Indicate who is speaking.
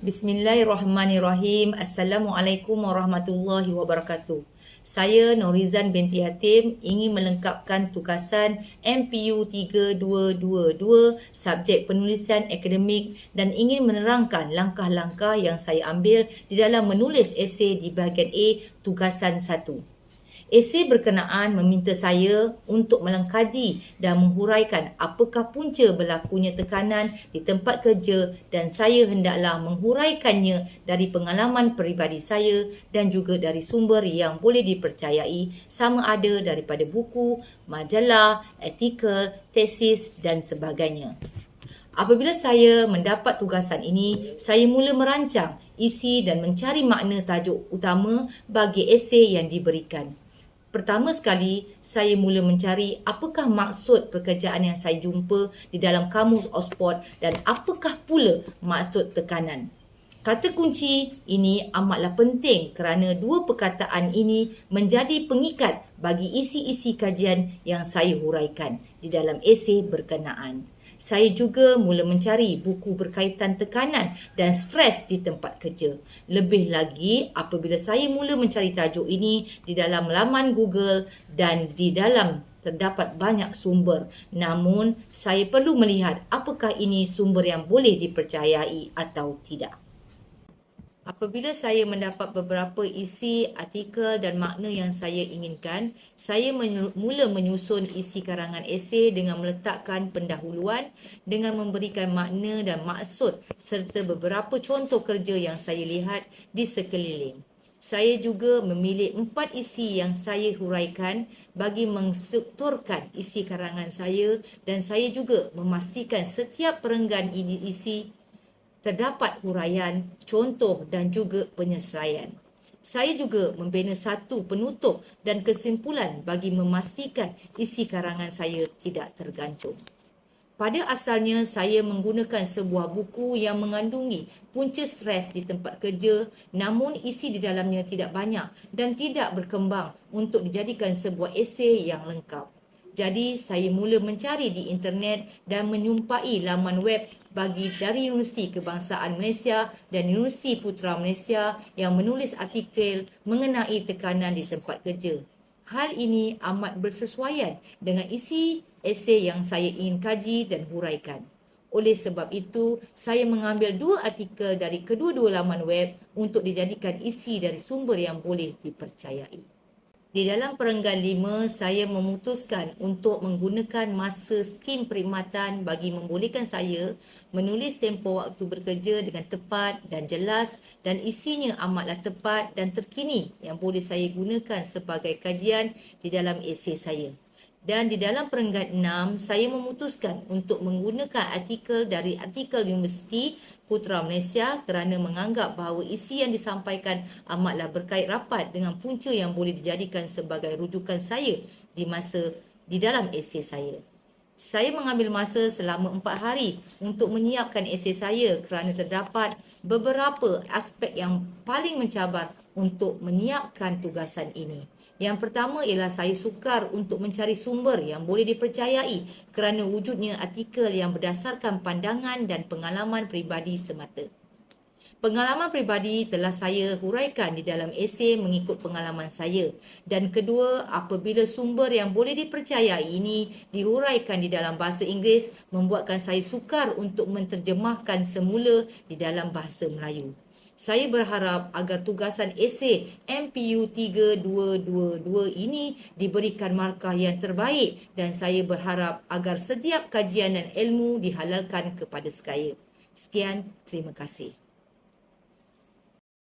Speaker 1: Bismillahirrahmanirrahim. Assalamualaikum warahmatullahi wabarakatuh. Saya Norizan binti Hatim ingin melengkapkan tugasan MPU 3222 subjek penulisan akademik dan ingin menerangkan langkah-langkah yang saya ambil di dalam menulis esei di bahagian A tugasan 1. Esei berkenaan meminta saya untuk melengkaji dan menghuraikan apakah punca berlakunya tekanan di tempat kerja dan saya hendaklah menghuraikannya dari pengalaman peribadi saya dan juga dari sumber yang boleh dipercayai sama ada daripada buku, majalah, artikel, tesis dan sebagainya. Apabila saya mendapat tugasan ini, saya mula merancang isi dan mencari makna tajuk utama bagi esei yang diberikan. Pertama sekali, saya mula mencari apakah maksud pekerjaan yang saya jumpa di dalam kamus Oxford dan apakah pula maksud tekanan. Kata kunci ini amatlah penting kerana dua perkataan ini menjadi pengikat bagi isi-isi kajian yang saya huraikan di dalam esei berkenaan. Saya juga mula mencari buku berkaitan tekanan dan stres di tempat kerja. Lebih lagi apabila saya mula mencari tajuk ini di dalam laman Google dan di dalam terdapat banyak sumber. Namun, saya perlu melihat apakah ini sumber yang boleh dipercayai atau tidak. Apabila saya mendapat beberapa isi artikel dan makna yang saya inginkan, saya mula menyusun isi karangan esei dengan meletakkan pendahuluan dengan memberikan makna dan maksud serta beberapa contoh kerja yang saya lihat di sekeliling. Saya juga memilih 4 isi yang saya huraikan bagi menstrukturkan isi karangan saya dan saya juga memastikan setiap perenggan isi terdapat huraian, contoh dan juga penyesuaian. Saya juga membina satu penutup dan kesimpulan bagi memastikan isi karangan saya tidak tergantung. Pada asalnya, saya menggunakan sebuah buku yang mengandungi punca stres di tempat kerja, namun isi di dalamnya tidak banyak dan tidak berkembang untuk dijadikan sebuah esei yang lengkap. Jadi, saya mula mencari di internet dan menyumpai laman web dari Universiti Kebangsaan Malaysia dan Universiti Putra Malaysia yang menulis artikel mengenai tekanan di tempat kerja. Hal ini amat bersesuaian dengan isi esei yang saya ingin kaji dan huraikan. Oleh sebab itu, saya mengambil 2 artikel dari kedua-dua laman web untuk dijadikan isi dari sumber yang boleh dipercayai. Di dalam perenggan 5, saya memutuskan untuk menggunakan masa skim perkhidmatan bagi membolehkan saya menulis tempoh waktu bekerja dengan tepat dan jelas dan isinya amatlah tepat dan terkini yang boleh saya gunakan sebagai kajian di dalam esei saya. Dan di dalam perenggan 6, saya memutuskan untuk menggunakan artikel dari artikel Universiti Putra Malaysia kerana menganggap bahawa isi yang disampaikan amatlah berkait rapat dengan punca yang boleh dijadikan sebagai rujukan saya di dalam esei saya. Saya mengambil masa selama 4 hari untuk menyiapkan esei saya kerana terdapat beberapa aspek yang paling mencabar untuk menyiapkan tugasan ini. Yang pertama ialah saya sukar untuk mencari sumber yang boleh dipercayai kerana wujudnya artikel yang berdasarkan pandangan dan pengalaman peribadi semata. Pengalaman peribadi telah saya huraikan di dalam esei mengikut pengalaman saya. Dan kedua, apabila sumber yang boleh dipercayai ini dihuraikan di dalam bahasa Inggeris, membuatkan saya sukar untuk menterjemahkan semula di dalam bahasa Melayu. Saya berharap agar tugasan esei MPU 3222 ini diberikan markah yang terbaik dan saya berharap agar setiap kajian dan ilmu dihalalkan kepada sekaya. Sekian, terima kasih.